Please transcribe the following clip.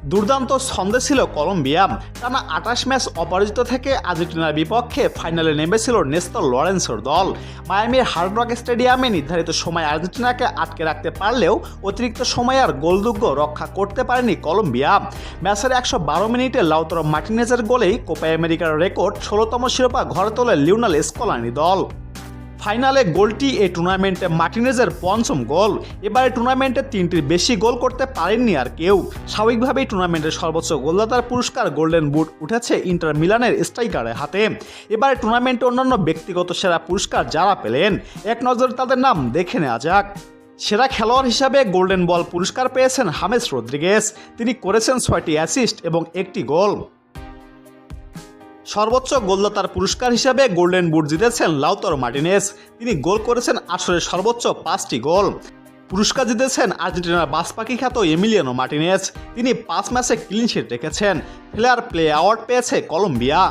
দুর্দান্ত ছন্দে ছিল কলম্বিয়া। টানা ২৮ ম্যাচ অপরাজিত থেকে আর্জেন্টিনার বিপক্ষে ফাইনালে নেমেছিল নেস্তর লরেন্সোর দল। মায়ামির হার্ড রক স্টেডিয়ামে নির্ধারিত সময় আর্জেন্টিনাকে আটকে রাখতে পারলেও অতিরিক্ত সময় আর গোলযোগ্য রক্ষা করতে পারেনি কলম্বিয়া। ম্যাচের ১১২ মিনিটে লাউতারো মার্টিনেজের গোলেই কোপা আমেরিকার রেকর্ড ১৬তম শিরোপা ঘরে তোলে লিওনেল স্কলানি দল। ফাইনালে গোলটি এই টুর্নামেন্টে মার্টিনেজের পঞ্চম গোল। এবারে টুর্নামেন্টে ৩টির বেশি গোল করতে পারেননি আর কেউ। স্বাভাবিকভাবেই টুর্নামেন্টের সর্বোচ্চ গোলদাতার পুরস্কার গোল্ডেন বুট উঠেছে ইন্টার মিলানের স্ট্রাইকারের হাতে। এবারে টুর্নামেন্টে অন্যান্য ব্যক্তিগত সেরা পুরস্কার যারা পেলেন, এক নজরে তাদের নাম দেখে নেওয়া যাক। সেরা খেলোয়াড় হিসাবে গোল্ডেন বল পুরস্কার পেয়েছেন হামেস রদ্রিগেজ। তিনি করেছেন ৬টি অ্যাসিস্ট এবং ১টি গোল। সর্বোচ্চ গোলদাতার পুরস্কার হিসাবে গোল্ডেন বুট জিতেছেন লাউতারো মার্টিনেজ। তিনি গোল করেছেন আসরের সর্বোচ্চ ৫টি গোল। পুরস্কার জিতেছেন আর্জেন্টিনার বাজপাখি খ্যাত এমিলিয়ানো মার্টিনেজ। তিনি ৫ ম্যাচে ক্লিন শিট রেখেছেন। প্লেয়ার প্লে অ্যাওয়ার্ড পেয়েছে কলম্বিয়া।